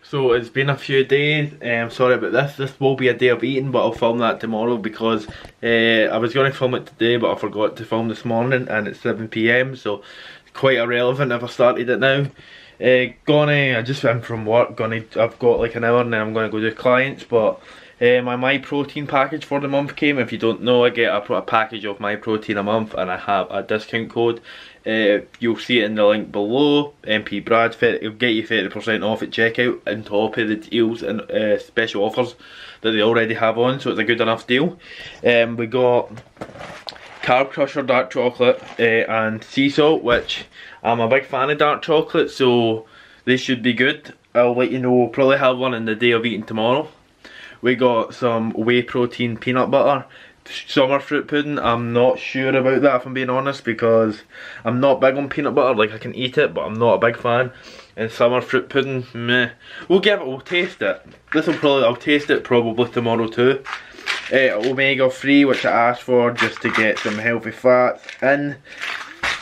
So it's been a few days, sorry about this. This will be a day of eating, but I'll film that tomorrow because I was going to film it today but I forgot to film this morning and it's 7 PM, so it's quite irrelevant if I started it now. I just went from work, I've got like an hour and then I'm going to go do clients, but my MyProtein package for the month came. If you don't know, I get a package of MyProtein a month and I have a discount code. You'll see it in the link below. MP Brad, it'll get you 30% off at checkout on top of the deals and special offers that they already have on, so it's a good enough deal. We got Carb Crusher dark chocolate and sea salt, which I'm a big fan of dark chocolate, so they should be good. I'll let you know. We'll probably have one in the day of eating tomorrow. We got some whey protein peanut butter, summer fruit pudding. I'm not sure about that if I'm being honest, because I'm not big on peanut butter. Like, I can eat it but I'm not a big fan. And summer fruit pudding, meh. We'll taste it. I'll taste it probably tomorrow too. Omega 3, which I asked for just to get some healthy fats in.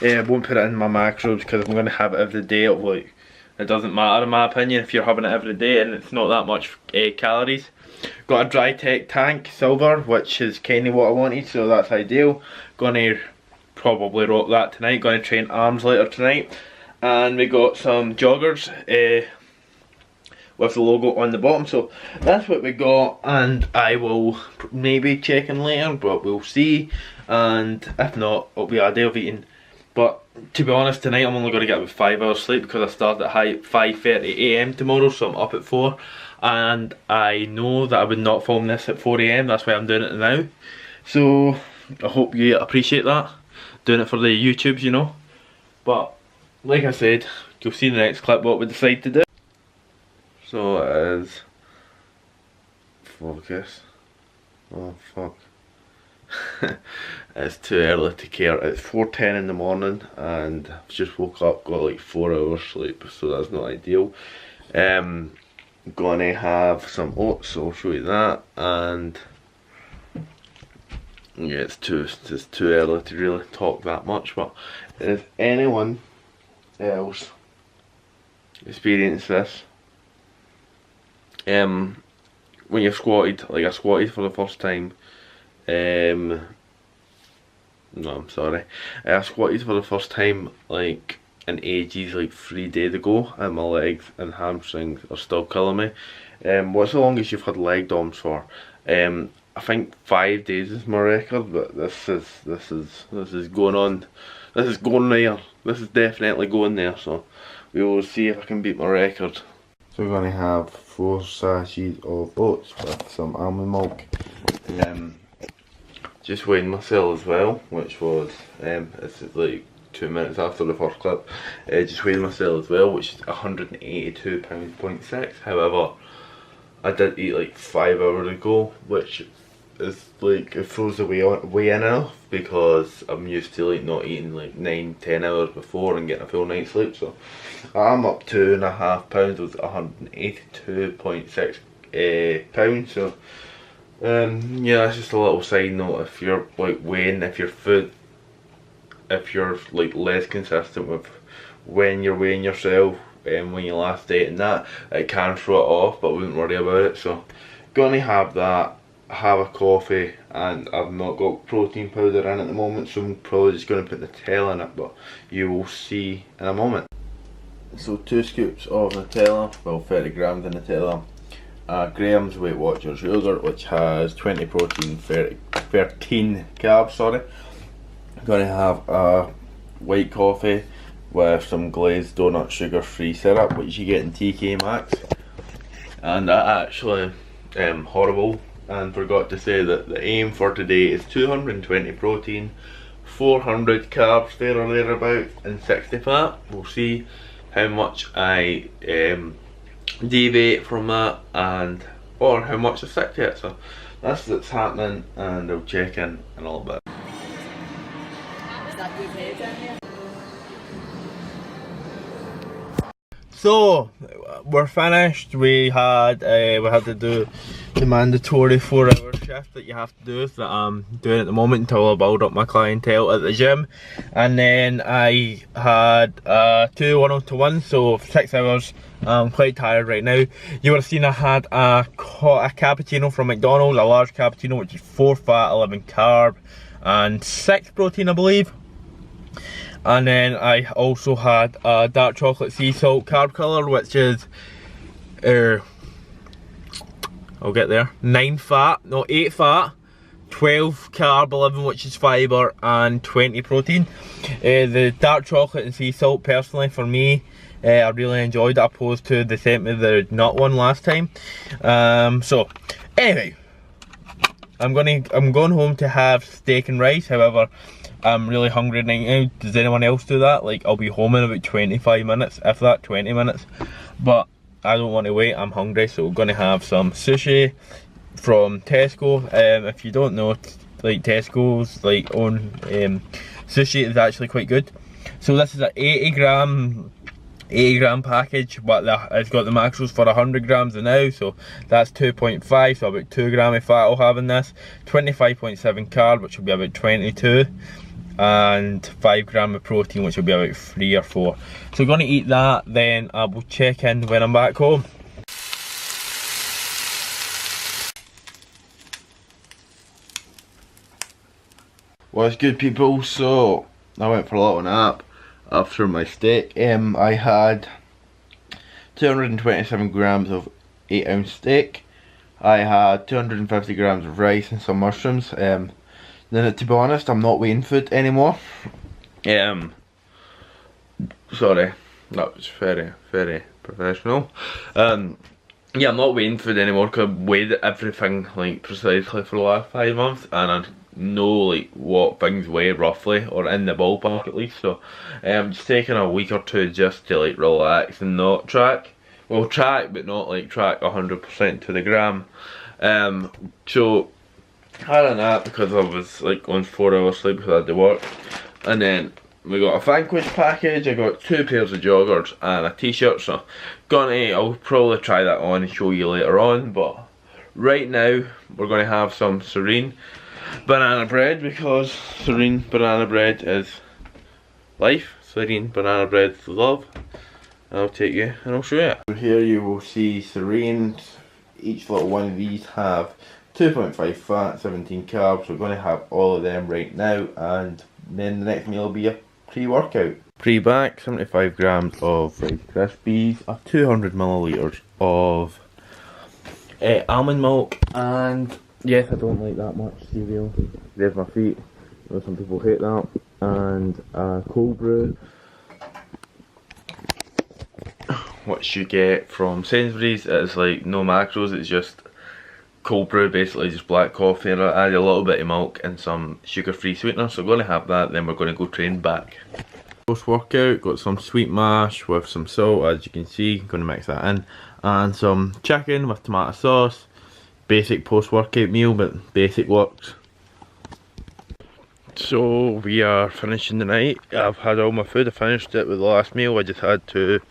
I won't put it in my macros because I'm going to have it every day. Like, it doesn't matter in my opinion if you're having it every day and it's not that much calories. Got a Dry Tech tank silver, which is kind of what I wanted, so that's ideal. Gonna probably rock that tonight. Gonna train arms later tonight. And we got some joggers with the logo on the bottom, so that's what we got. And I will maybe check in later, but we'll see. And if not, it'll be a day of eating. But to be honest, tonight I'm only going to get about 5 hours sleep because I start at 5:30 AM tomorrow, so I'm up at 4. And I know that I would not film this at 4 AM, that's why I'm doing it now. So I hope you appreciate that. Doing it for the YouTubes, you know. But like I said, you'll see in the next clip what we decide to do. So it is focus. Oh fuck. It's too early to care. It's 4:10 in the morning and I've just woke up, got like 4 hours sleep, so that's not ideal. Gonna have some oats, so I'll show you that. And yeah, it's too early to really talk that much, but if anyone else experienced this, when you've squatted, like I squatted for the first time, no, I'm sorry, I squatted for the first time like in ages, like 3 days ago, and my legs and hamstrings are still killing me. What's the longest you've had leg DOMs for? I think 5 days is my record, but this is going on. This is going there. This is definitely going there. So we will see if I can beat my record. So we're gonna have 4 sachets of oats with some almond milk. Just weighed myself as well, which was it's like 2 minutes after the first clip. Just weighed myself as well, which is 182 pounds.6. However, I did eat like 5 hours ago, which is like, it throws the way in enough because I'm used to like not eating like 9-10 hours before and getting a full night's sleep. So I'm up 2.5 pounds with 182.6 pounds. So yeah, that's just a little side note. If you're like weighing, if you're like less consistent with when you're weighing yourself and when you last ate and that, it can throw it off, but I wouldn't worry about it. So gonna have that, have a coffee, and I've not got protein powder in at the moment, so I'm probably just gonna put Nutella in it, but you will see in a moment. So 2 scoops of Nutella, well 30 grams of Nutella, Graham's Weight Watchers yogurt, which has 20 protein, 13 carbs, sorry. I'm gonna have a white coffee with some glazed donut sugar free syrup, which you get in TK Maxx, and that actually horrible, and forgot to say that the aim for today is 220 protein, 400 carbs there or thereabouts, and 60 fat. We'll see how much I deviate from that, and or how much I stick to it. So that's what's happening, and I'll check in a little bit. So we're finished. We had to do the mandatory 4-hour shift that you have to do, that I'm doing at the moment until I build up my clientele at the gym. And then I had 2 1-to-1, so 6 hours. I'm quite tired right now. You would have seen I had a cappuccino from McDonald's, a large cappuccino, which is 4 fat, 11 carb, and 6 protein, I believe. And then I also had a dark chocolate sea salt carb colour, which is, I'll get there, 8 fat, 12 carb, 11 which is fibre, and 20 protein. The dark chocolate and sea salt, personally for me, I really enjoyed it, opposed to they sent me the nut one last time. So anyway, I'm going home to have steak and rice. However, I'm really hungry right now. Does anyone else do that? Like, I'll be home in about 25 minutes, if that, 20 minutes. But I don't want to wait, I'm hungry, so we're going to have some sushi from Tesco. If you don't know, like, Tesco's like own sushi is actually quite good. So this is an 80 gram package, but it's got the macros for 100 grams now, so that's 2.5, so about 2 gram of fat I'll have in this, 25.7 carb, which will be about 22, and 5 gram of protein, which will be about 3 or 4. So we're going to eat that, then I will check in when I'm back home. What's good, people? So I went for a little nap after my steak. I had 227 grams of 8-ounce steak. I had 250 grams of rice and some mushrooms. Then, to be honest, I'm not weighing food anymore. Sorry, that was very, very professional. Yeah, I'm not weighing food anymore because I've weighed everything like precisely for the last 5 months, and I know like what things weigh roughly, or in the ballpark at least. So I'm just taking a week or two just to like relax and not track. Well, track, but not like track 100% to the gram. So I had a nap because I was like on 4 hours sleep because I had to work, and then we got a Vanquish package. I got 2 pairs of joggers and a t-shirt, so I'll probably try that on and show you later on, but right now we're going to have some Serene banana bread, because Serene banana bread is life, Serene banana bread is love. I'll take you and I'll show you it. Here you will see Serene. Each little one of these have 2.5 fat, 17 carbs. We're going to have all of them right now, and then the next meal will be a pre-workout. Pre-back, 75 grams of Rice Krispies, 200 millilitres of almond milk, and yes, I don't like that much cereal. There's my feet. I know some people hate that. And cold brew, which you get from Sainsbury's. It's like no macros, it's just cold brew, basically just black coffee, and I add a little bit of milk and some sugar-free sweetener. So we're going to have that, then we're going to go train back. Post-workout, got some sweet mash with some salt, as you can see. Going to mix that in, and some chicken with tomato sauce. Basic post-workout meal, but basic works. So we are finishing the night. I've had all my food. I finished it with the last meal. I just had 2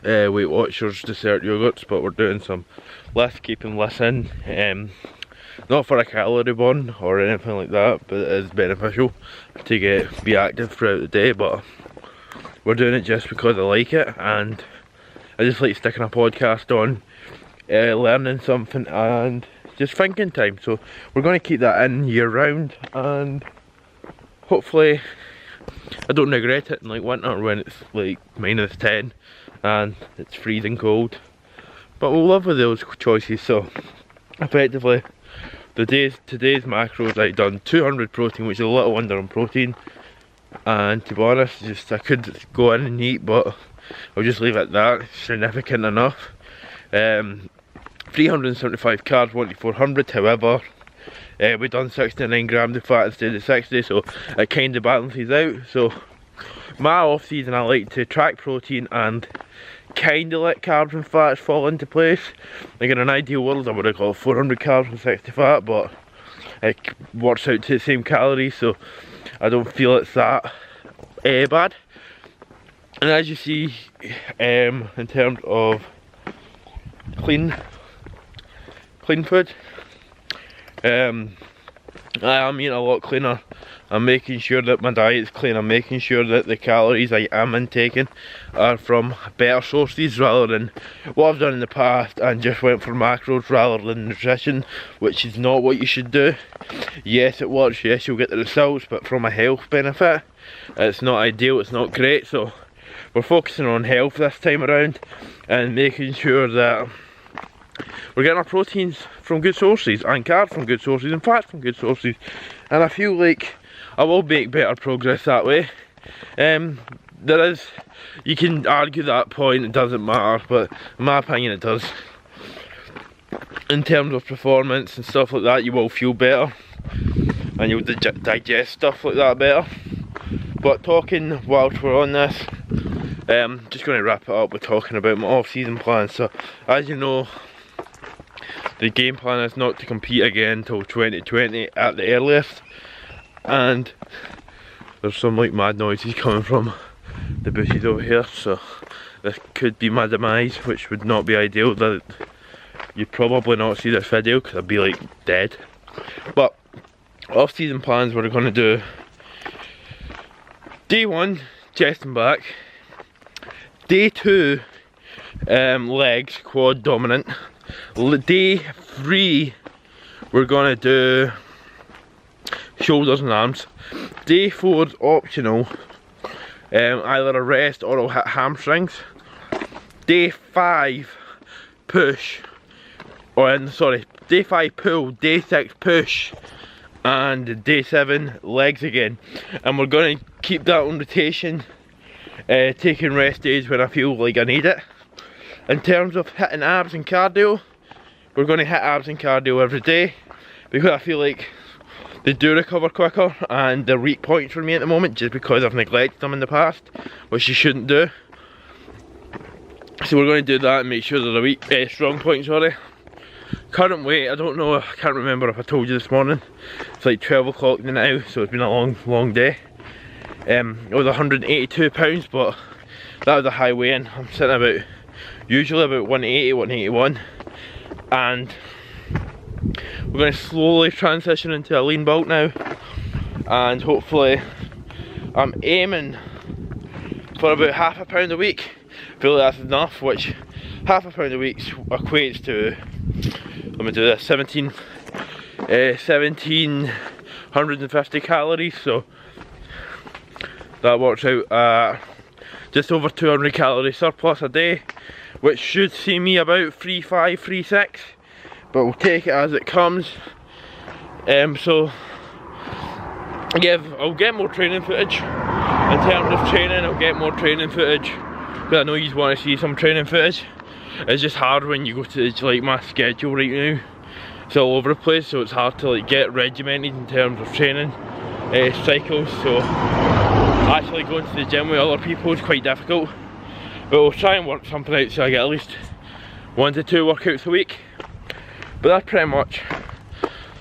Weight Watchers dessert yogurts, but we're doing some lift, keeping less in. Not for a calorie burn or anything like that, but it is beneficial to be active throughout the day. But we're doing it just because I like it, and I just like sticking a podcast on, learning something and just thinking time. So we're going to keep that in year round, and hopefully I don't regret it in like winter when it's like -10 and it's freezing cold. But we'll live with those choices. So effectively today's macros, I done 200 protein, which is a little under on protein, and to be honest, I could go in and eat, but I'll just leave it at that. It's significant enough. 375 carbs, 1-400. However, we done 69 grams of fat instead of 60, so it kind of balances out. So my off season, I like to track protein and kind of let carbs and fats fall into place. Like in an ideal world, I would have got 400 carbs and 60 fat, but it works out to the same calories, so I don't feel it's that bad. And as you see, in terms of clean food, I am eating a lot cleaner. I'm making sure that my diet is clean. I'm making sure that the calories I am intaking are from better sources rather than what I've done in the past and just went for macros rather than nutrition, which is not what you should do. Yes, it works, yes, you'll get the results, but from a health benefit, it's not ideal, it's not great. So we're focusing on health this time around and making sure that we're getting our proteins from good sources and carbs from good sources and fats from good sources, and I feel like I will make better progress that way. You can argue that point, it doesn't matter, but in my opinion it does. In terms of performance and stuff like that, you will feel better and you'll digest stuff like that better. But talking whilst we're on this, just going to wrap it up with talking about my off-season plans. So as you know, the game plan is not to compete again until 2020 at the earliest, and there's some like mad noises coming from the bushes over here, so this could be my demise, which would not be ideal. That you'd probably not see this video because I'd be like dead. But off-season plans, we're going to do day 1 chest and back, day 2 legs, quad dominant, day 3 we're going to do shoulders and arms, day 4 is optional, either a rest or I'll hit hamstrings, day 5 push, day 5 pull, day 6 push, and day 7 legs again. And we're going to keep that on rotation, taking rest days when I feel like I need it. In terms of hitting abs and cardio, we're going to hit abs and cardio every day because I feel like they do recover quicker and they're weak points for me at the moment just because I've neglected them in the past, which you shouldn't do. So we're going to do that and make sure they're strong points, sorry. Current weight, I don't know, I can't remember if I told you this morning. It's like 12 o'clock now, so it's been a long day. It was 182 pounds, but that was a high weigh-in. I'm sitting usually about 180, 181. And we're going to slowly transition into a lean bulk now, and hopefully I'm aiming for about £0.5 a week. I feel like that's enough, which £0.5 a week equates to, let me do this, 1750 calories, so that works out at just over 200 calorie surplus a day, which should see me about 3.5, 3.6, but we'll take it as it comes. So yeah, I'll get more training footage. In terms of training, I'll get more training footage because I know you want to see some training footage. It's just hard when you go to like my schedule right now. It's all over the place, so it's hard to like get regimented in terms of training cycles. So actually going to the gym with other people is quite difficult. But we'll try and work something out so I get at least 1 to 2 workouts a week. But that's pretty much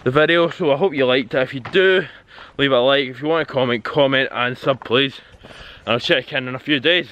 the video, so I hope you liked it. If you do, leave a like. If you want to comment and sub please. And I'll check in a few days.